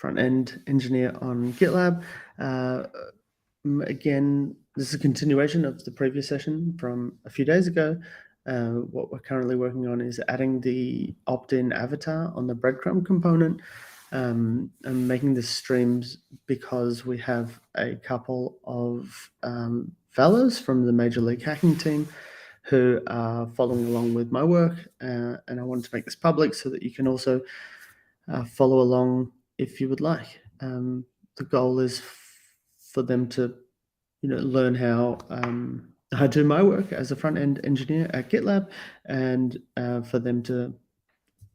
front-end engineer on GitLab. Again, this is a continuation of the previous session from a few days ago. What we're currently working on is adding the opt-in avatar on the breadcrumb component. I'm making this streams because we have a couple of fellows from the Major League Hacking team who are following along with my work, and I wanted to make this public so that you can also follow along if you would like. The goal is for them to, learn how I do my work as a front-end engineer at GitLab, and for them to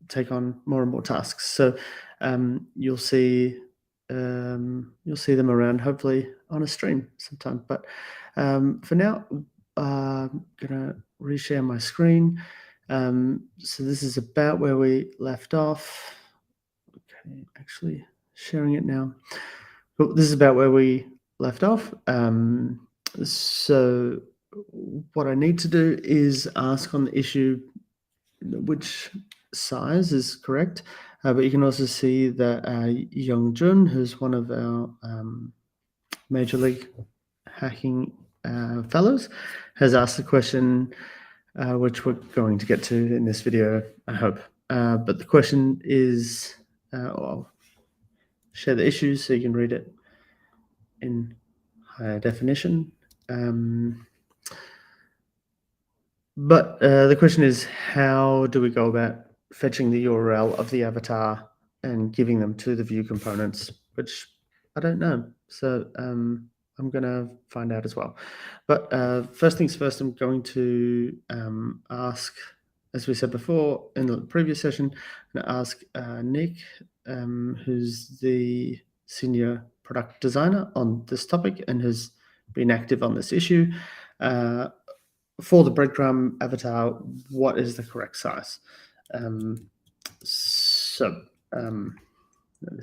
take on more and more tasks. So you'll see them around, hopefully on a stream sometime. But for now, I'm gonna reshare my screen. So this is about where we left off. Okay, actually sharing it now. Well, this is about where we left off. So what I need to do is ask on the issue which size is correct, but you can also see that Young Jun, who's one of our Major League Hacking fellows, has asked the question, which we're going to get to in this video, I hope. But the question is, I'll share the issues so you can read it in higher definition. But the question is, how do we go about fetching the URL of the avatar and giving them to the view components, which I don't know. So I'm going to find out as well. But first things first, I'm going to ask, as we said before in the previous session, I'm going to ask Nick, who's the senior product designer on this topic and has been active on this issue. For the breadcrumb avatar, what is the correct size? This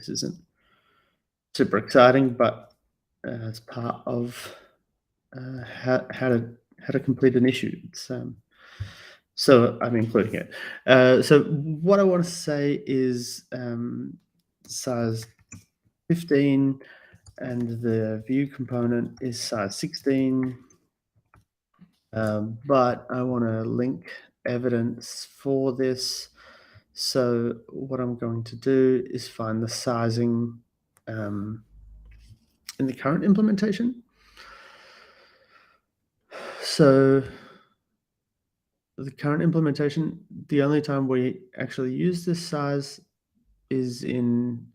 isn't super exciting, but it's part of how to complete an issue. So I'm including it. So what I want to say is size 15, and the view component is size 16. But I want to link evidence for this. So what I'm going to do is find the sizing in the current implementation. So the current implementation, the only time we actually use this size is in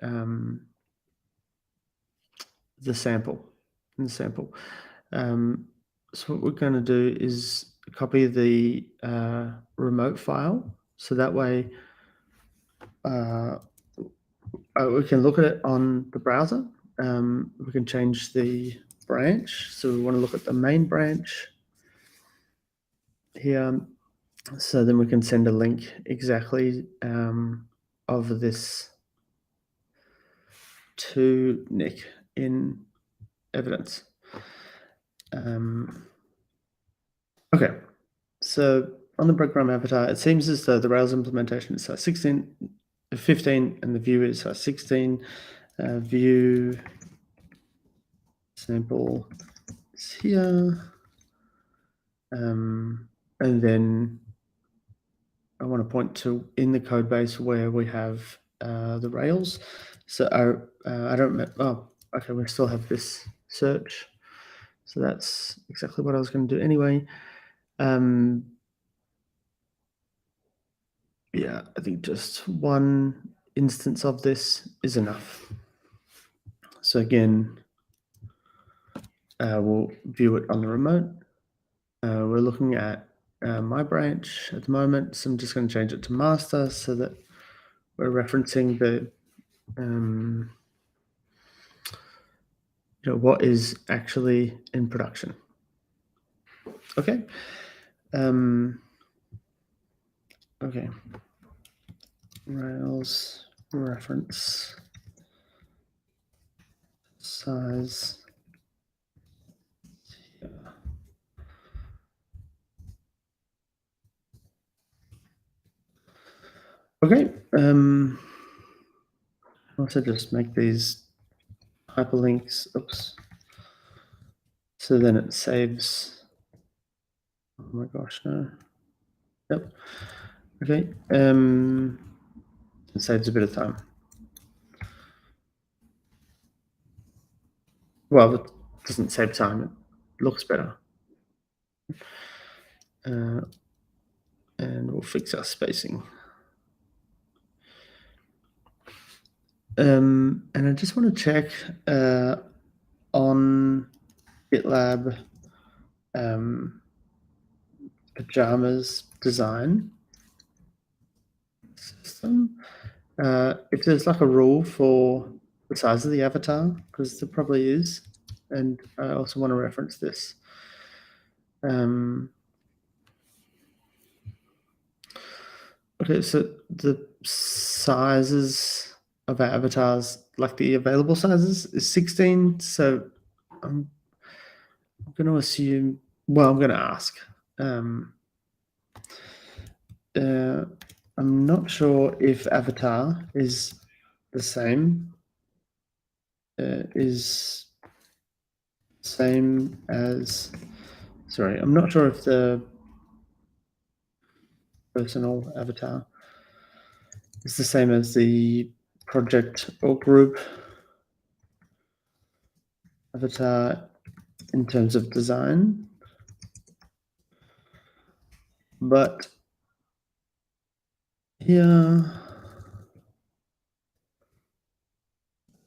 the sample. So what we're going to do is copy the remote file, so that way we can look at it on the browser. We can change the branch. So we want to look at the main branch here. So then we can send a link exactly of this to Nick in evidence. Okay, so on the breadcrumb avatar, it seems as though the Rails implementation is size 15, and the view is size 16. View sample is here. And then I want to point to in the code base where we have the Rails. So I don't remember. Oh, okay, we still have this search. So that's exactly what I was going to do anyway. Yeah, I think just one instance of this is enough. So again, we'll view it on the remote. We're looking at my branch at the moment, so I'm just going to change it to master so that we're referencing the what is actually in production. Okay. Okay. Rails reference size. Yeah. Okay. Also just make these hyperlinks. Oops. So then it saves. Oh my gosh, no. Yep. Okay. It saves a bit of time. Well, it doesn't save time. It looks better. And we'll fix our spacing. And I just want to check on GitLab pajamas design system. If there's like a rule for the size of the avatar, because there probably is, and I also want to reference this. Okay, so the sizes of our avatars, like the available sizes, is 16. So I'm going to assume, well, I'm going to ask. I'm not sure if avatar is the same, as, sorry, I'm not sure if the personal avatar is the same as the project or group avatar in terms of design, but here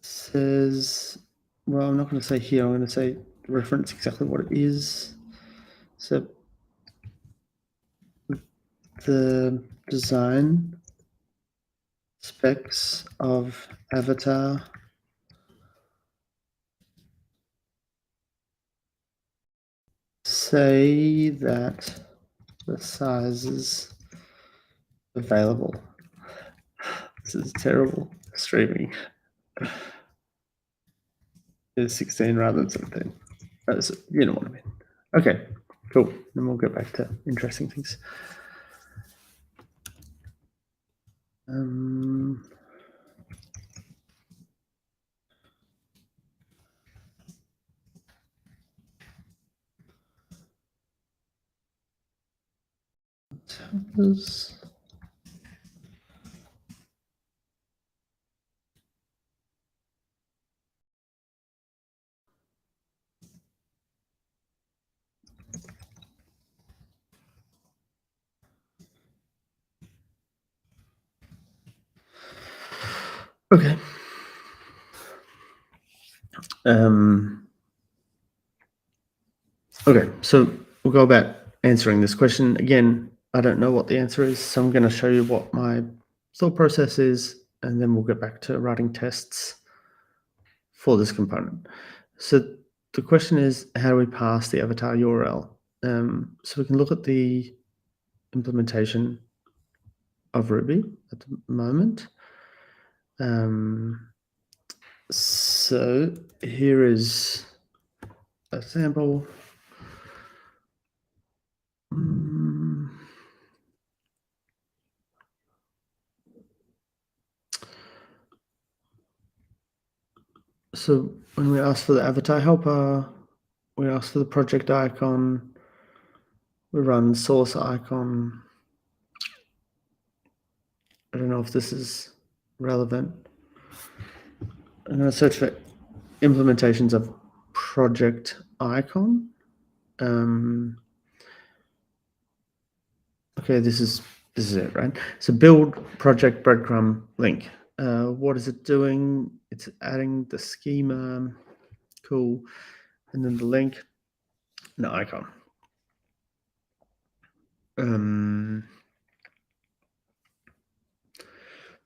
says, well, I'm not going to say here, I'm going to say reference exactly what it is. So the design specs of avatar say that the sizes available. This is terrible streaming. Is 16 rather than 17. You know what I mean. Okay, cool. Then we'll get back to interesting things. Okay. Okay, so we'll go about answering this question. Again, I don't know what the answer is, so I'm going to show you what my thought process is, and then we'll get back to writing tests for this component. So the question is, how do we pass the avatar URL? So we can look at the implementation of Ruby at the moment. So here is a sample. So when we ask for the avatar helper, we ask for the project icon, we run source icon. I don't know if this is relevant. I'm going to search for implementations of project icon. Okay, this is it, right? So build project breadcrumb link. What is it doing? It's adding the schema. Cool. And then the link and the icon.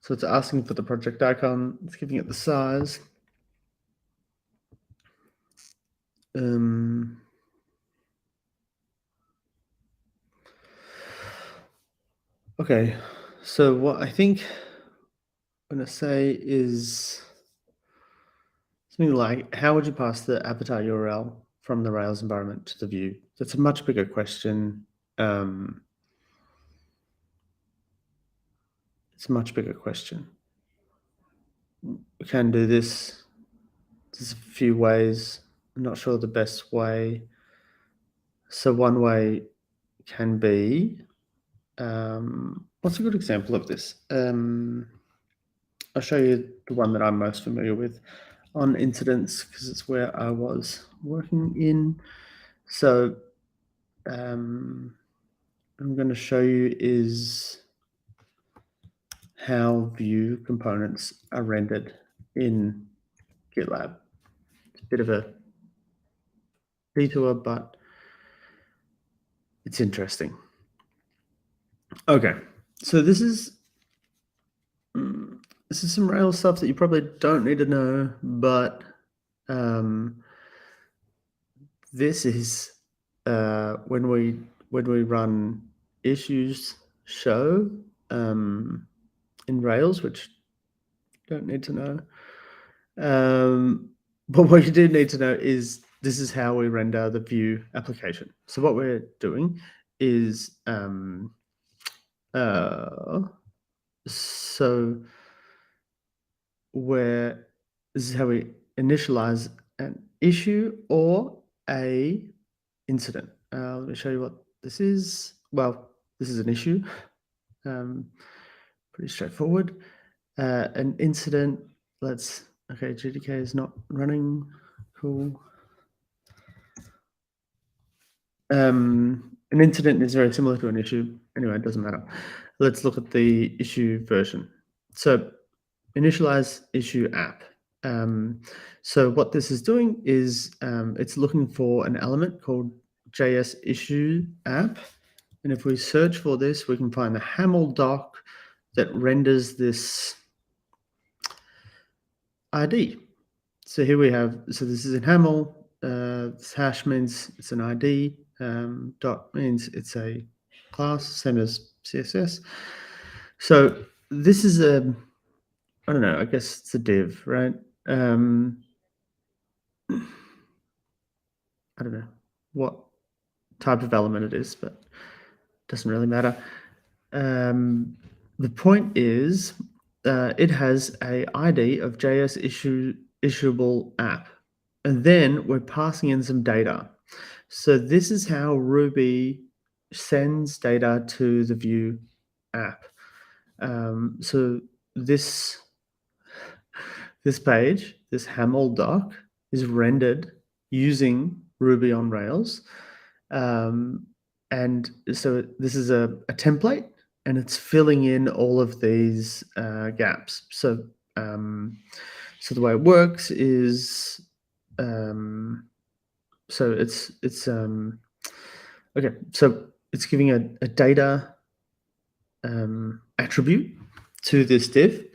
So it's asking for the project icon. It's giving it the size. Okay, so what I think I'm going to say is something like, how would you pass the avatar URL from the Rails environment to the view? That's a much bigger question. It's a much bigger question. we can do this. There's a few ways. I'm not sure the best way. So one way can be, what's a good example of this? I'll show you the one that I'm most familiar with on incidents because it's where I was working in. So I'm going to show you is how Vue components are rendered in GitLab. It's a bit of a detour, but it's interesting. Okay, so this is some Rails stuff that you probably don't need to know, but this is when we run issues show in Rails, which you don't need to know. But what you do need to know is this is how we render the Vue application. So what we're doing is so where this is how we initialize an issue or a incident. Let me show you what this is. Well, this is an issue. Pretty straightforward. An incident. Okay, GDK is not running. Cool. An incident is very similar to an issue. Anyway, it doesn't matter. Let's look at the issue version. So initialize issue app. So what this is doing is it's looking for an element called JS issue app. And if we search for this, we can find the HAML doc that renders this ID. So here we have, so this is in HAML. This hash means it's an ID. Dot means it's a class, same as CSS. So this is I don't know, I guess it's a div, right? I don't know what type of element it is, but it doesn't really matter. The point is it has a ID of JS issuable app, and then we're passing in some data. So this is how Ruby sends data to the Vue app. So this page, this HAML doc, is rendered using Ruby on Rails. And so this is a template, and it's filling in all of these gaps. So the way it works is, so it's okay. So it's giving a data attribute to this div,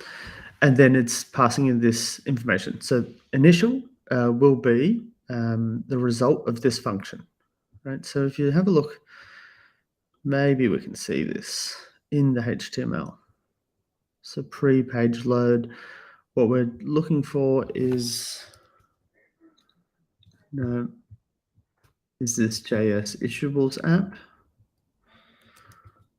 and then it's passing in this information. So initial will be the result of this function, right? So if you have a look, maybe we can see this in the HTML. So pre-page load, what we're looking for is, is this JS issuables app.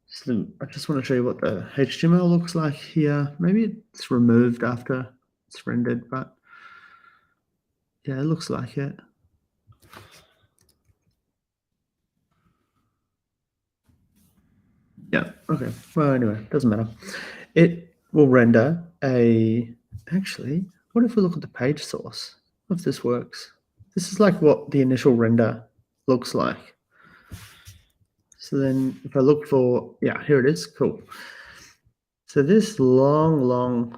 So I just want to show you what the HTML looks like here. Maybe it's removed after it's rendered, but yeah, it looks like it. Yeah, okay. Well, anyway, doesn't matter. It will render actually, what if we look at the page source? If this works. This is like what the initial render looks like. So then if I look for, yeah, here it is, cool. So this long,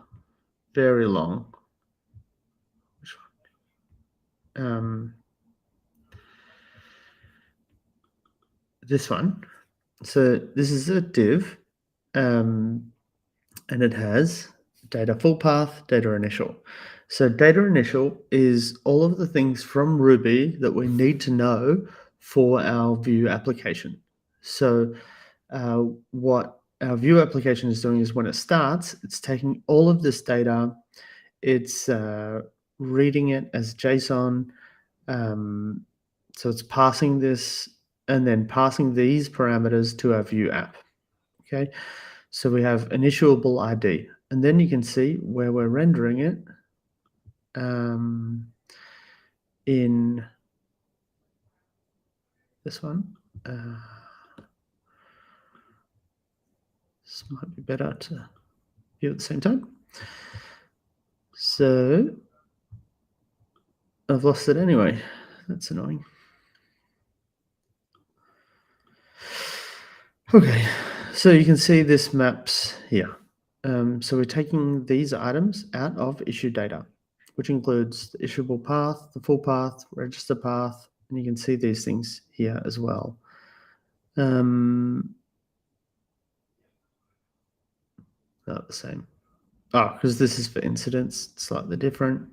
very long, which one? This one. So this is a div, and it has data full path, data initial. So data initial is all of the things from Ruby that we need to know for our Vue application. So what our Vue application is doing is when it starts, it's taking all of this data, it's reading it as JSON, so it's passing this and then passing these parameters to our Vue app. Okay, so we have initialable ID, And then you can see where we're rendering it in this one. This might be better to view at the same time. So I've lost it anyway. That's annoying. Okay, so you can see this maps here. So we're taking these items out of issue data, which includes the issuable path, the full path, register path, and you can see these things here as well. Not the same. Oh, because this is for incidents, slightly different.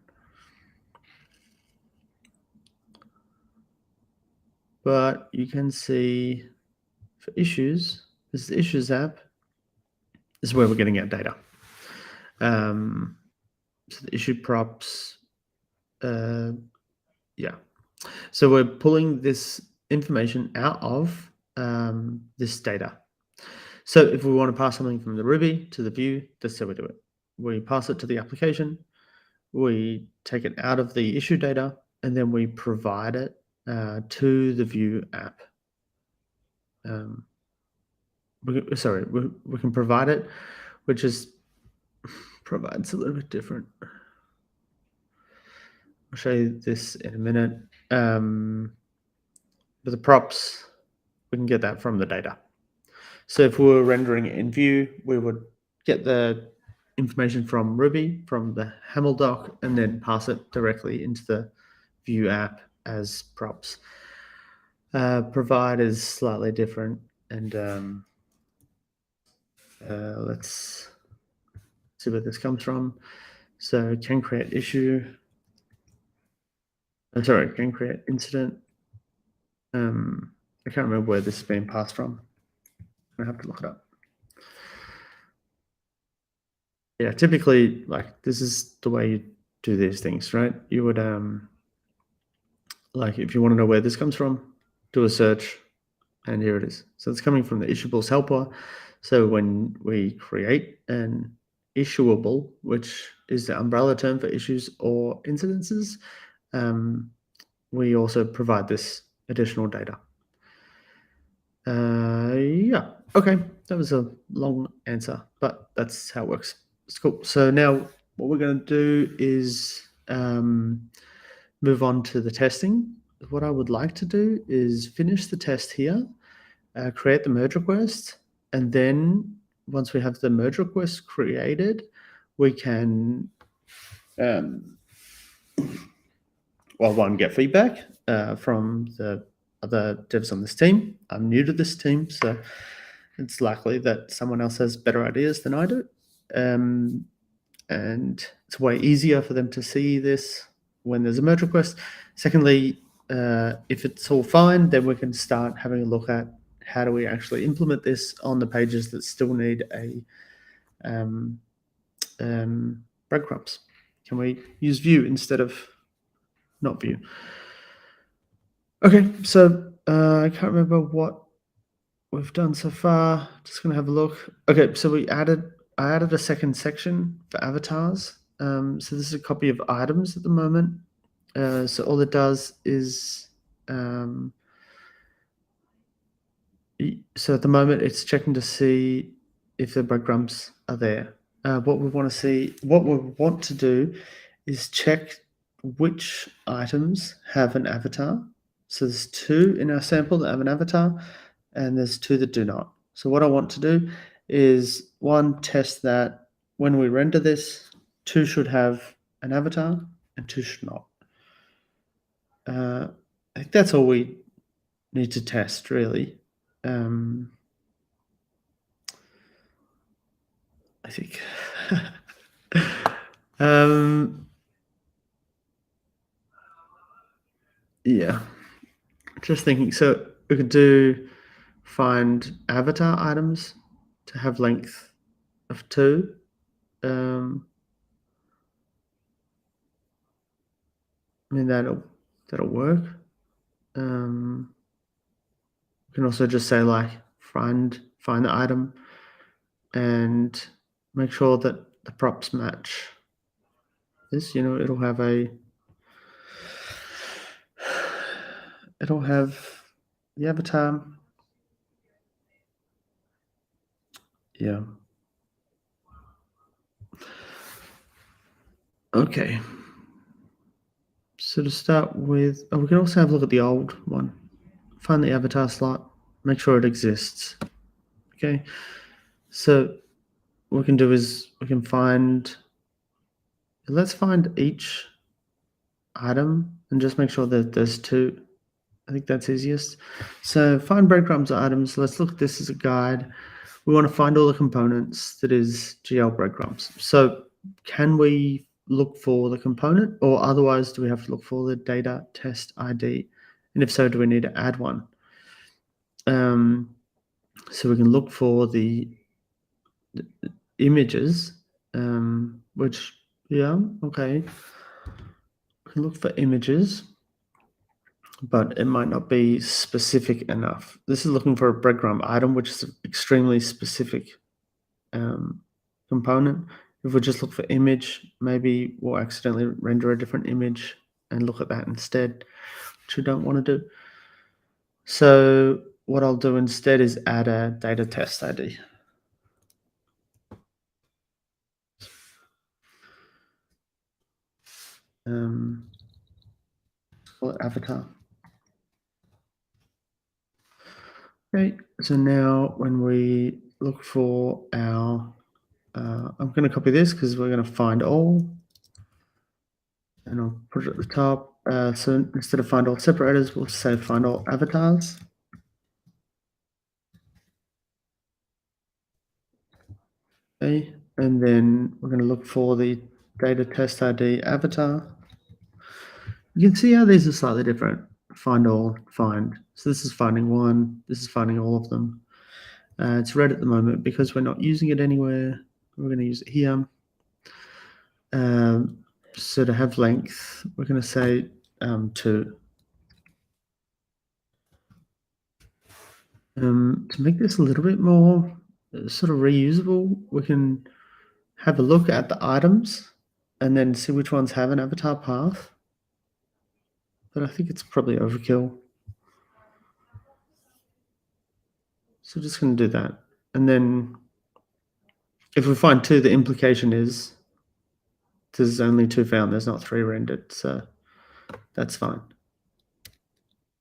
But you can see for issues, this is the issues app. This is where we're getting our data. So the issue props, yeah. So we're pulling this information out of this data. So if we want to pass something from the Ruby to the view, that's how we do it. We pass it to the application, we take it out of the issue data, and then we provide it to the View app. We can provide it, which is provides a little bit different. I'll show you this in a minute. But the props, we can get that from the data. So if we were rendering it in Vue, we would get the information from Ruby, from the Haml doc, and then pass it directly into the Vue app as props. Provide is slightly different, and let's see where this comes from. So can create issue. Can create incident. I can't remember where this is being passed from. I have to look it up. Yeah, typically, like, this is the way you do these things, right? You would, like, if you want to know where this comes from, do a search, and here it is. So it's coming from the issuables helper. So when we create an issuable, which is the umbrella term for issues or incidences, we also provide this additional data. Yeah, okay, that was a long answer, but that's how it works. It's cool. So now what we're going to do is move on to the testing. What I would like to do is finish the test here, create the merge request, and then once we have the merge request created, we can, one, get feedback from the other devs on this team. I'm new to this team, so it's likely that someone else has better ideas than I do. And it's way easier for them to see this when there's a merge request. Secondly, if it's all fine, then we can start having a look at how do we actually implement this on the pages that still need a breadcrumbs. Can we use Vue instead of not Vue? Okay, so I can't remember what we've done so far. Just gonna have a look. Okay, so I added a second section for avatars. So this is a copy of items at the moment. So all it does is, so at the moment it's checking to see if the breadcrumbs are there. What we want to do is check which items have an avatar. So there's 2 in our sample that have an avatar, and there's 2 that do not. So what I want to do is, 1, test that when we render this, 2 should have an avatar and 2 should not. I think that's all we need to test, really. I think. Yeah, just thinking. So we could do find avatar items to have length of 2. I mean, that'll work. We can also just say, like, find the item and make sure that props match this, it'll have the avatar. Yeah. Okay. So to start with, we can also have a look at the old one. Find the avatar slot, make sure it exists. Okay. So what we can do is let's find each item and just make sure that there's two. I think that's easiest. So find breadcrumbs or items. Let's look at this as a guide. We want to find all the components that is GL breadcrumbs. So can we look for the component, or otherwise do we have to look for the data test ID? And if so, do we need to add one? So we can look for the images, which, yeah, okay. We can look for images, but it might not be specific enough. This is looking for a breadcrumb item, which is an extremely specific component. If we just look for image, maybe we'll accidentally render a different image and look at that instead, which we don't want to do. So what I'll do instead is add a data test ID. Call it avatar. Okay, so now when we look for our, I'm going to copy this because we're going to find all, and I'll put it at the top. So instead of find all separators, we'll say find all avatars. Okay, and then we're going to look for the data test ID avatar. You can see how these are slightly different. Find all, find. So this is finding one, this is finding all of them. It's red at the moment because we're not using it anywhere. We're going to use it here. So to have length, we're going to say 2. To make this a little bit more sort of reusable, we can have a look at the items and then see which ones have an avatar path. But I think it's probably overkill. So just going to do that. And then if we find 2, the implication is there's only 2 found, there's not 3 rendered. So that's fine.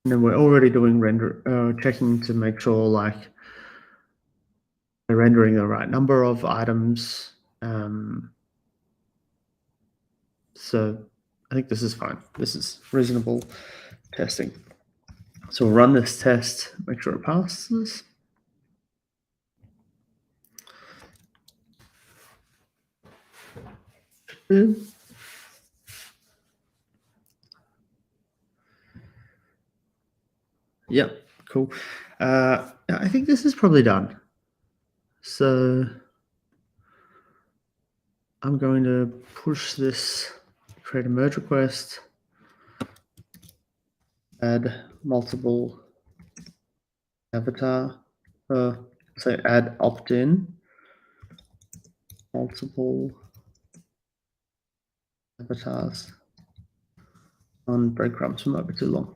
And then we're already doing checking to make sure like we're rendering the right number of items. So I think this is fine. This is reasonable testing. So we'll run this test, make sure it passes. Yep, cool. I think this is probably done. So I'm going to push this, create a merge request, add multiple avatar, say add opt-in, multiple avatars on breadcrumbs. Might be too long.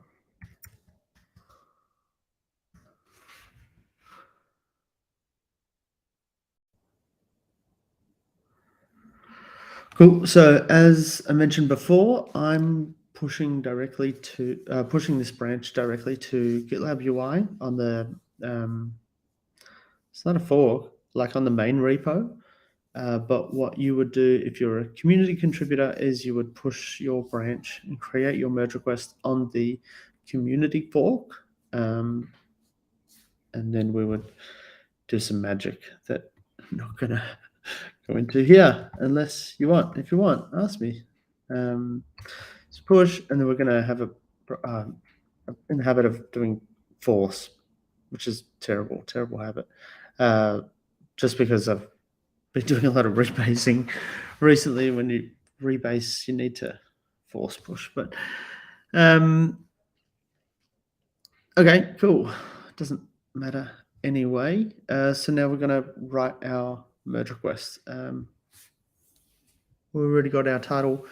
Cool. So as I mentioned before, I'm pushing this branch directly to GitLab UI on the it's not a fork, like on the main repo. But what you would do if you're a community contributor is you would push your branch and create your merge request on the community fork. And then we would do some magic that I'm not going to go into here unless you want. If you want, ask me. So push, and then we're going to have in the habit of doing force, which is terrible habit. Just because I've been doing a lot of rebasing recently. When you rebase, you need to force push. But okay, cool. Doesn't matter anyway. So now we're going to write our merge request. we already got our title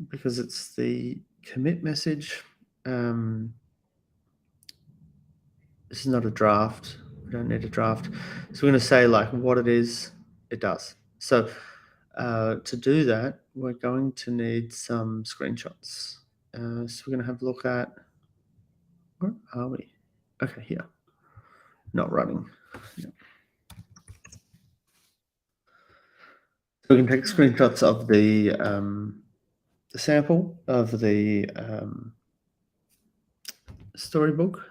because it's the commit message. This is not a draft. We don't need a draft. So we're going to say like what it is, it does. So to do that, we're going to need some screenshots. So we're going to have a look at, where are we? Okay, here. Not running. Yep. We can take screenshots of the sample of the storybook.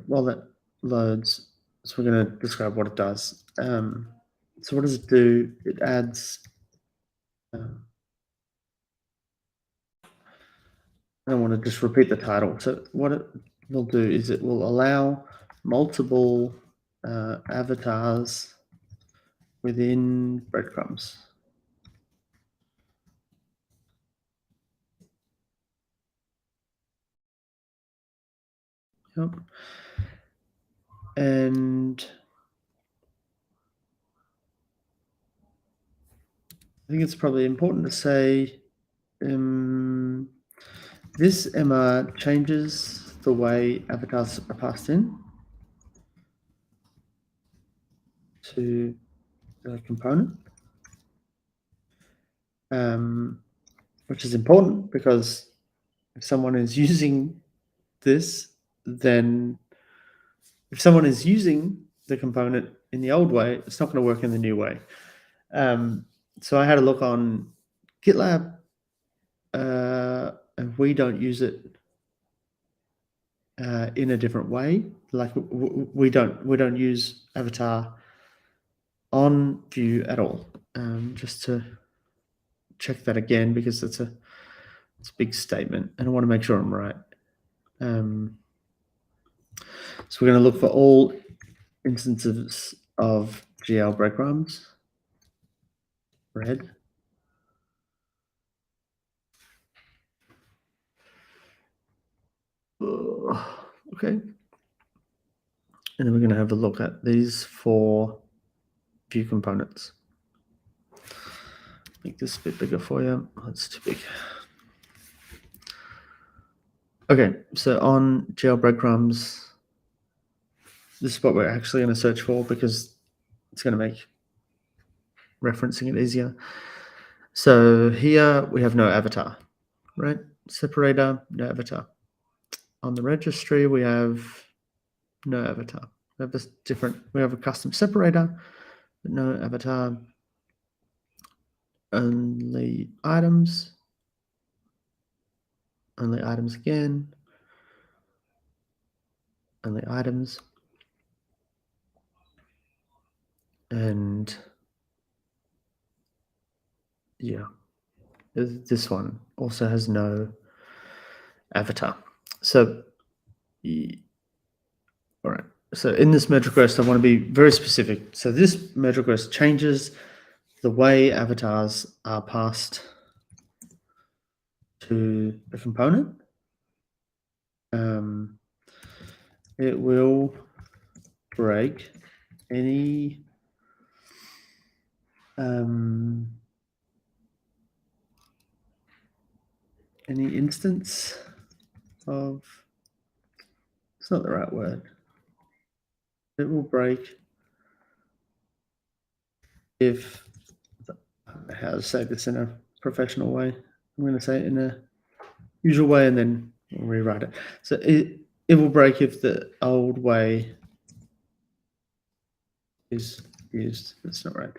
While that loads, so we're going to describe what it does. So what does it do? It adds. I want to just repeat the title. So what it will do is it will allow multiple avatars within breadcrumbs. Yep. And I think it's probably important to say this MR changes the way avatars are passed in to the component, which is important because if someone is using this, then if someone is using the component in the old way, it's not going to work in the new way. So I had a look on GitLab, and we don't use it in a different way. Like we don't use avatar on Vue at all. Just to check that again because it's a big statement, and I want to make sure I'm right. So we're going to look for all instances of GL breadcrumbs. Red. Okay. And then we're going to have a look at these 4 Vue components. Make this a bit bigger for you. Oh, it's too big. Okay, so on GL breadcrumbs, this is what we're actually going to search for because it's going to make referencing it easier. So here we have no avatar, right? Separator, no avatar. On the registry, we have no avatar. We have we have a custom separator, but no avatar. Only items again, only items, and yeah, this one also has no avatar. So, all right. So in this merge request, I want to be very specific. So this merge request changes the way avatars are passed to the component. It will break any instance of, it's not the right word. It will break if, I don't know how to say this in a professional way. I'm going to say it in a usual way and then we'll rewrite it. So it will break if the old way is used. That's not right.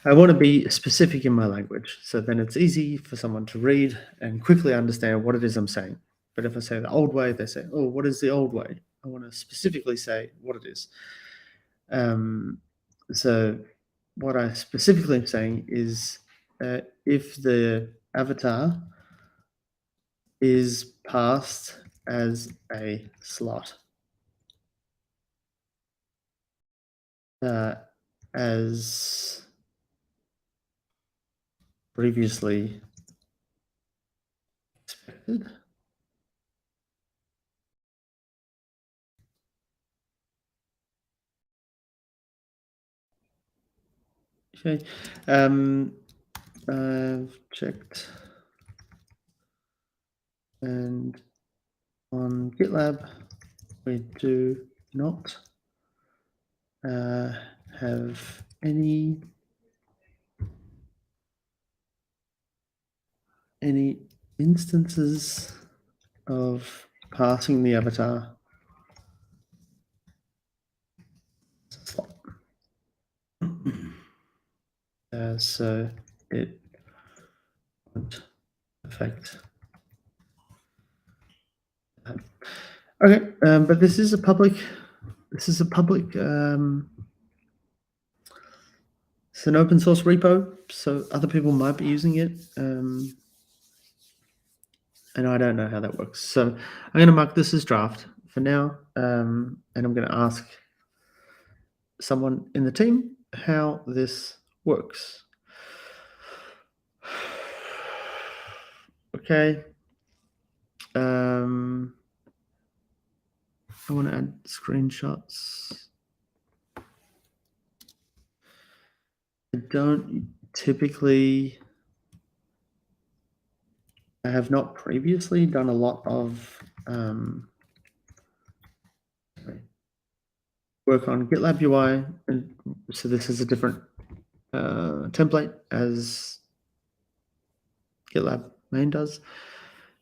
I want to be specific in my language, so then it's easy for someone to read and quickly understand what it is I'm saying. But if I say the old way, they say, oh, what is the old way? I want to specifically say what it is. So what I specifically am saying is if the avatar is passed as a slot, as previously expected, Okay. I've checked, and on GitLab, we do not have any instances of passing the avatar slot. So it won't affect that. Okay, but this is a public. It's an open source repo, so other people might be using it, and I don't know how that works. So I'm going to mark this as draft for now, and I'm going to ask someone in the team how this works. Okay. I want to add screenshots. I don't typically. I have not previously done a lot of work on GitLab UI, and so this is a different template as GitLab main does.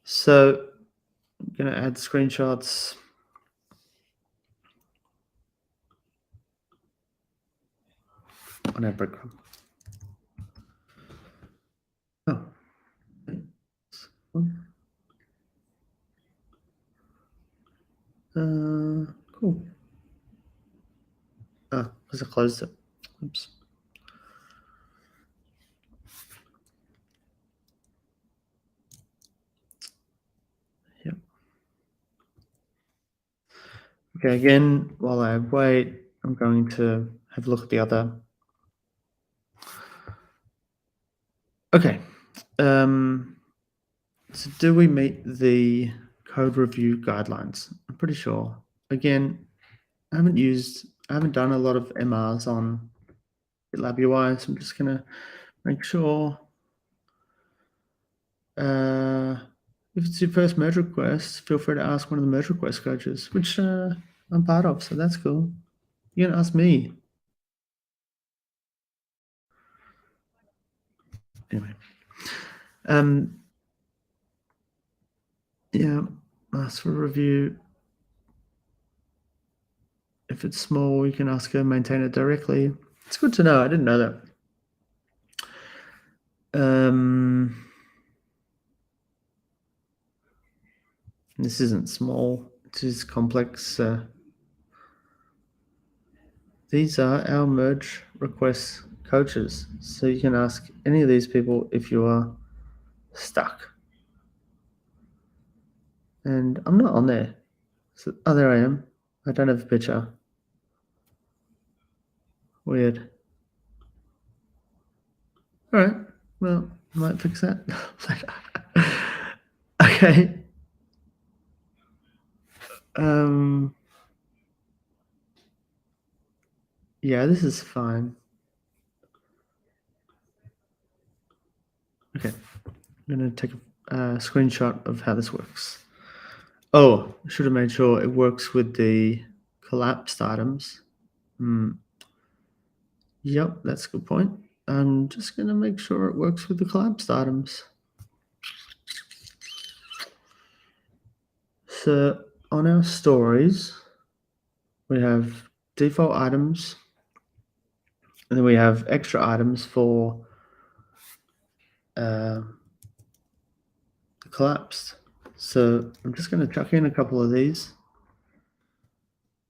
So I'm going to add screenshots. On our breadcrumb. Oh. Cool. Ah, because I closed it. Oops. Yep. Okay, again, while I wait, I'm going to have a look at the other. Okay. So do we meet the code review guidelines? I'm pretty sure. Again, I haven't done a lot of MRs on GitLab UI, so I'm just gonna make sure. If it's your first merge request, feel free to ask one of the merge request coaches, which I'm part of, so that's cool. You can ask me. Anyway. Yeah, ask for a review. If it's small, you can ask a maintainer directly. It's good to know. I didn't know that. This isn't small. It is complex. These are our merge request coaches. So you can ask any of these people if you are stuck. And I'm not on there. So, oh, there I am. I don't have a picture. Weird. All right. Well, I might fix that later. Okay. Yeah, this is fine. Okay. I'm going to take a screenshot of how this works. Oh, I should have made sure it works with the collapsed items. Yep, that's a good point. I'm just going to make sure it works with the collapsed items. So on our stories, we have default items, and then we have extra items for the collapsed. So I'm just going to chuck in a couple of these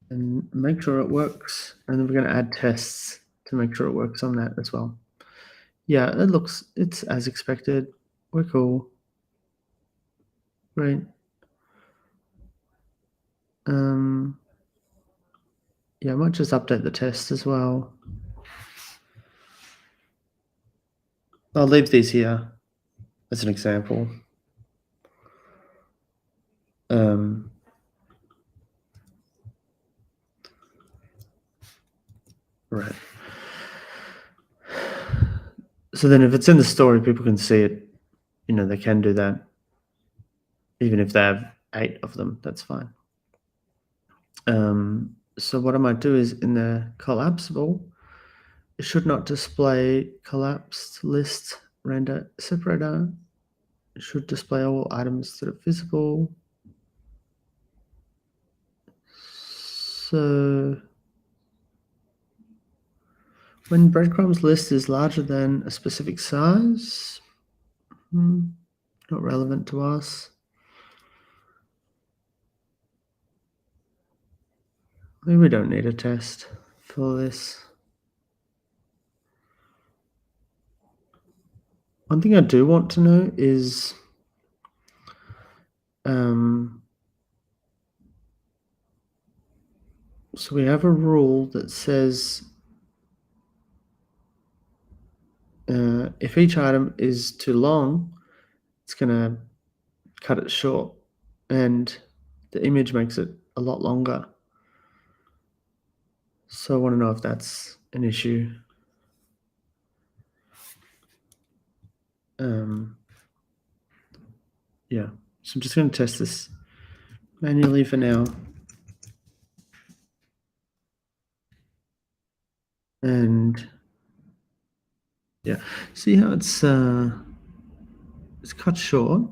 and make sure it works. And then we're going to add tests to make sure it works on that as well. Yeah, it's as expected. We're cool. Great. Yeah, I might just update the test as well. I'll leave these here as an example. Right. So then if it's in the story, people can see it, they can do that. Even if they have 8 of them, that's fine. So what I might do is in the collapsible, it should not display collapsed list render separator. It should display all items that are visible. So when breadcrumbs list is larger than a specific size, not relevant to us. Maybe we don't need a test for this. One thing I do want to know is so we have a rule that says if each item is too long, it's going to cut it short, and the image makes it a lot longer. So I want to know if that's an issue. Yeah, so I'm just going to test this manually for now. And yeah, see how it's cut short.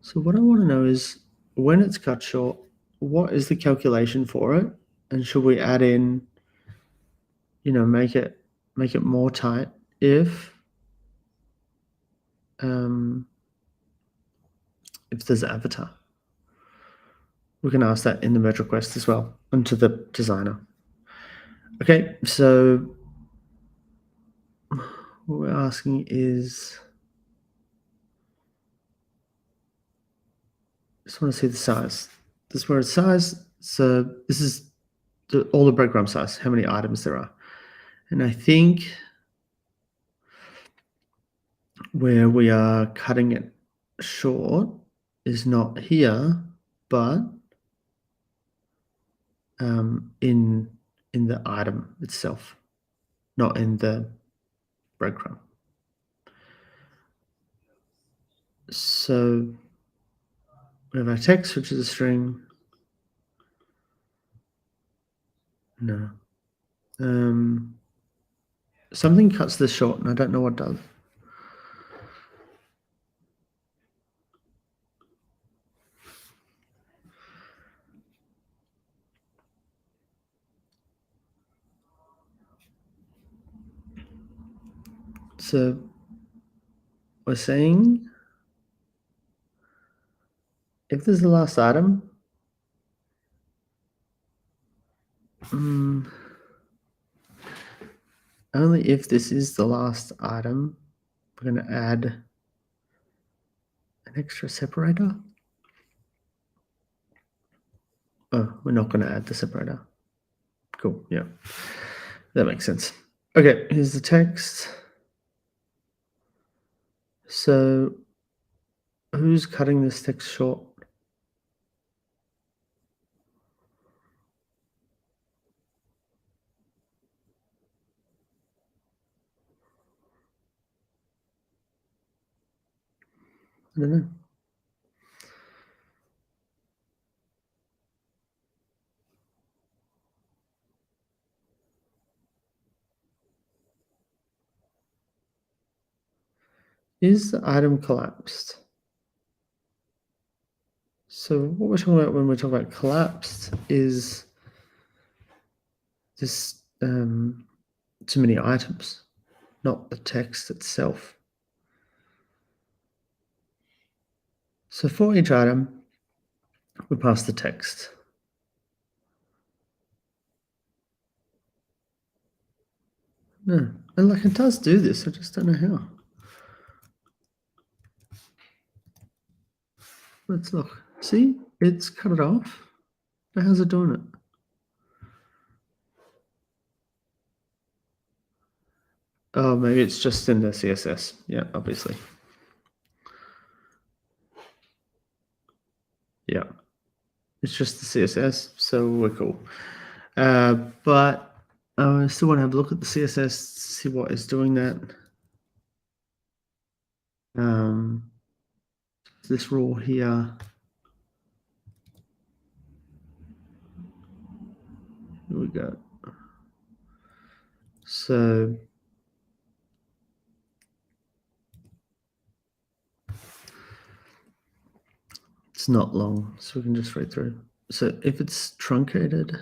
So what I want to know is when it's cut short, what is the calculation for it? And should we add in, make it more tight if there's an avatar? We can ask that in the merge request as well, and to the designer. Okay, so what we're asking is, just want to see the size. This is where it's size. So this is all the breadcrumb size, how many items there are. And I think where we are cutting it short is not here, but in the item itself, not in the breadcrumb. So we have our text, which is a string. No. Something cuts this short, and I don't know what does. So we're saying if this is the last item, only if this is the last item, we're going to add an extra separator. Oh, we're not going to add the separator. Cool, yeah. That makes sense. Okay, here's the text. So who's cutting this text short? I don't know. Is the item collapsed? So what we're talking about when we're talking about collapsed is this too many items, not the text itself. So for each item, we pass the text. No, and it does do this, I just don't know how. Let's look. See, it's cut it off. Now how's it doing it? Oh, maybe it's just in the CSS. Yeah, obviously. Yeah, it's just the CSS, so we're cool. But I still want to have a look at the CSS, see what is doing that. This rule here. Here we go. So it's not long, so we can just read through. So if it's truncated,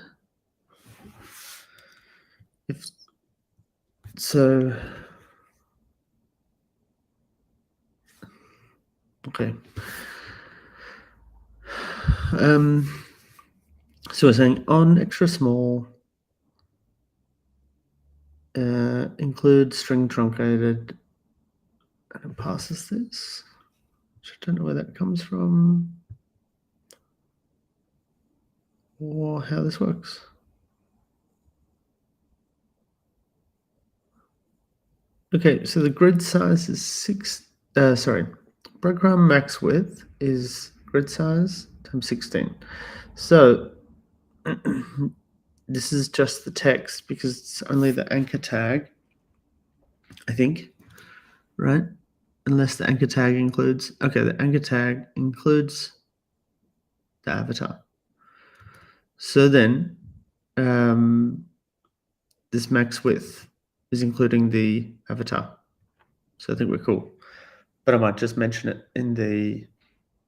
okay. So we're saying on extra small, include string truncated, and it passes this. Which I don't know where that comes from or how this works. Okay, so the grid size is breadcrumb max width is grid size times 16. So this is just the text because it's only the anchor tag, I think, right? Unless the anchor tag includes, okay, the anchor tag includes the avatar. So then this max width is including the avatar. So I think we're cool. But I might just mention it in the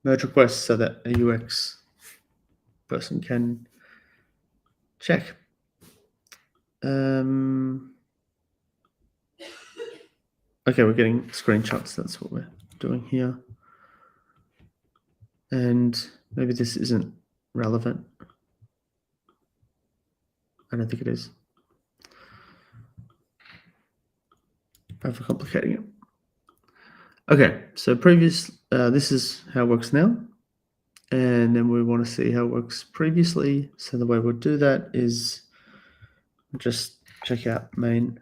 merge request so that a UX person can check. Okay, we're getting screenshots. That's what we're doing here. And maybe this isn't relevant. I don't think it is. Overcomplicating it. Okay, so this is how it works now. And then we want to see how it works previously. So the way we'll do that is just check out main.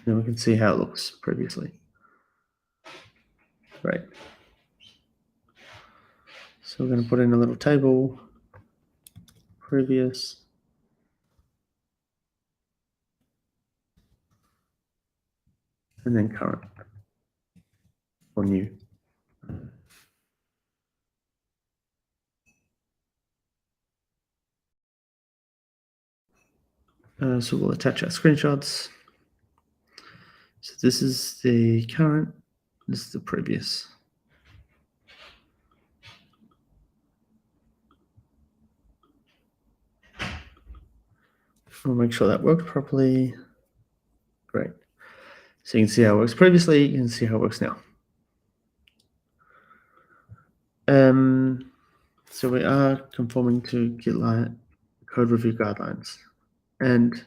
Then we can see how it looks previously. Right. So we're going to put in a little table, previous, and then current or new. So we'll attach our screenshots. So this is the current, this is the previous. We'll make sure that worked properly. Great. So you can see how it works previously, you can see how it works now. So we are conforming to GitLab code review guidelines. And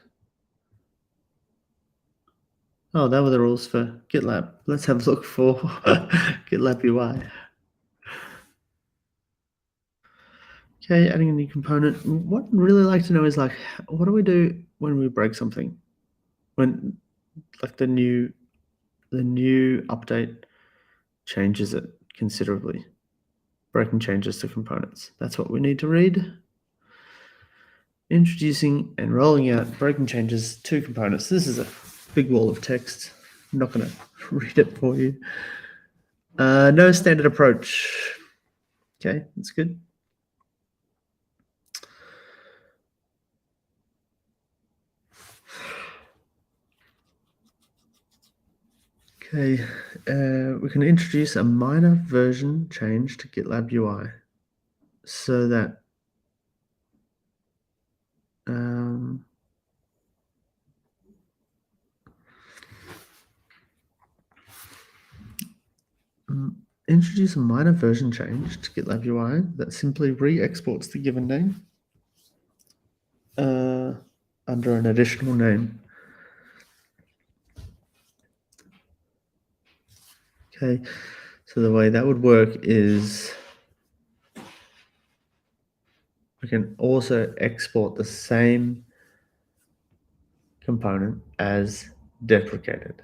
oh, that were the rules for GitLab. Let's have a look for GitLab UI. Okay, adding a new component. What I'd really like to know is like, what do we do when we break something? When like the new update changes it considerably. Breaking changes to components. That's what we need to read. Introducing and rolling out breaking changes to components. This is a big wall of text. I'm not going to read it for you. No standard approach. Okay, that's good. Okay, we can introduce a minor version change to GitLab UI so that introduce a minor version change to GitLab UI that simply re-exports the given name under an additional name. Okay, so the way that would work is we can also export the same component as deprecated.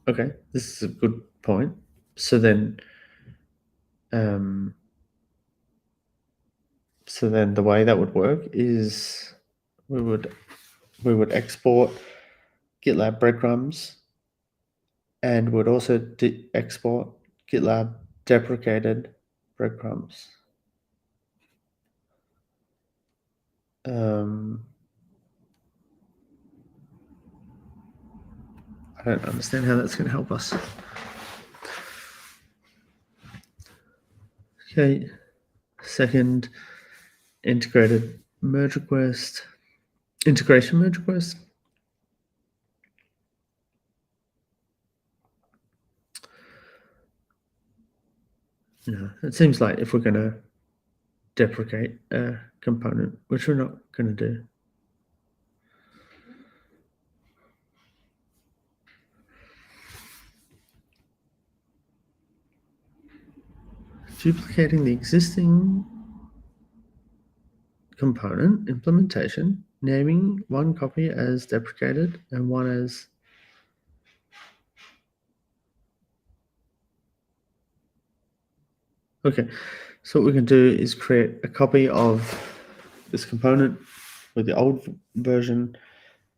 Okay, this is a good point. So then So then the way that would work is we would export GitLab breadcrumbs and would also export GitLab deprecated breadcrumbs. I don't understand how that's going to help us. Okay, second, integration merge request. No, it seems like if we're going to deprecate a component, which we're not going to do. Duplicating the existing component implementation, naming one copy as deprecated and one as okay. So what we can do is create a copy of this component with the old version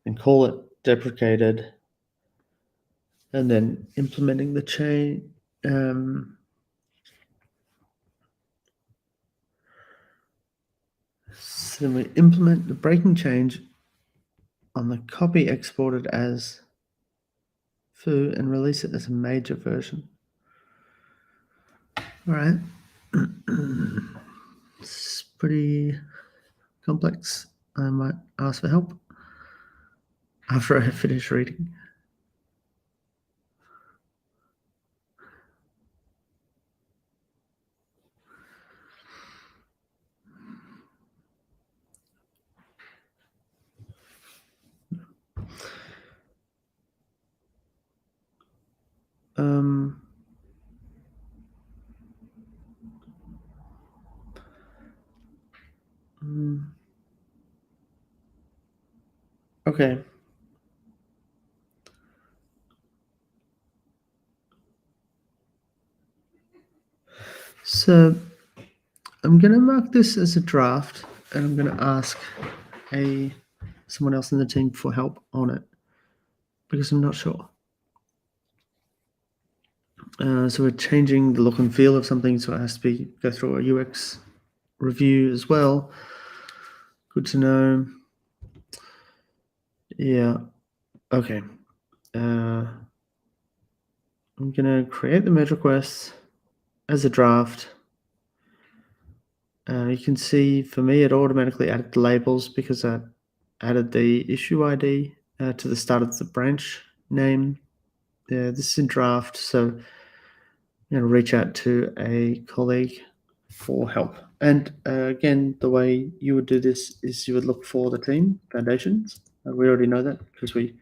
and call it deprecated, and then implementing the change. So then we implement the breaking change on the copy exported as foo and release it as a major version. All right. It's pretty complex. I might ask for help after I finish reading. Okay. So I'm going to mark this as a draft, and I'm going to ask someone else in the team for help on it because I'm not sure. So we're changing the look and feel of something, so it has to go through a UX review as well. Good to know. Yeah. Okay. I'm going to create the merge request as a draft. You can see for me it automatically added the labels because I added the issue ID to the start of the branch name. This is in draft, so I'm going to reach out to a colleague for help. And again, the way you would do this is you would look for the team foundations. We already know that because we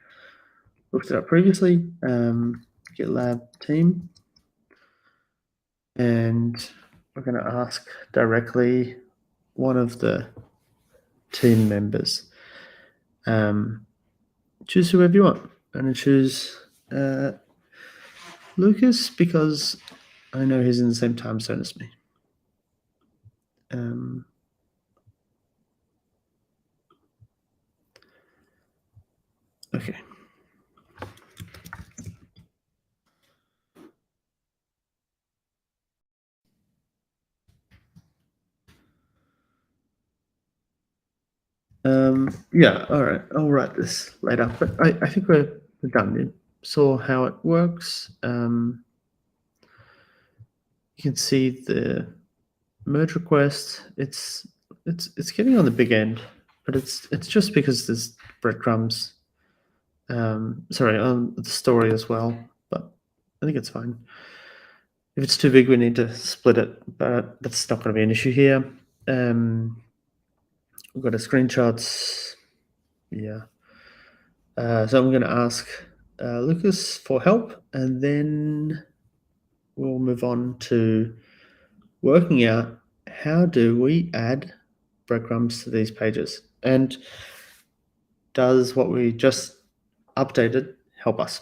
looked it up previously. GitLab team. And we're going to ask directly one of the team members. Choose whoever you want. I'm going to choose Lucas because I know he's in the same time zone as me. Okay. Yeah, all right. I'll write this later, but I think we're done. We saw how it works. You can see the merge request. It's getting on the big end, but it's just because there's breadcrumbs. Sorry, on the story as well, but I think it's fine. If it's too big, we need to split it, but that's not going to be an issue here. We've got a screenshots. Yeah. So I'm going to ask Lucas for help, and then we'll move on to working out how do we add breadcrumbs to these pages, and does what we just updated help us?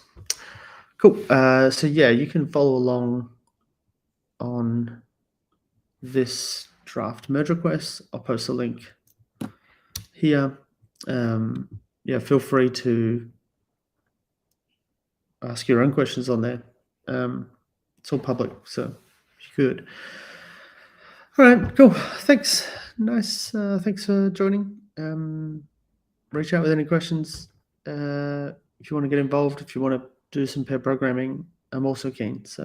Cool. So yeah, you can follow along on this draft merge requests. I'll post a link here. Yeah, feel free to ask your own questions on there. It's all public, so you could. All right, cool. Thanks. Nice. Thanks for joining. Reach out with any questions. If you want to get involved, if you want to do some pair programming, I'm also keen. So.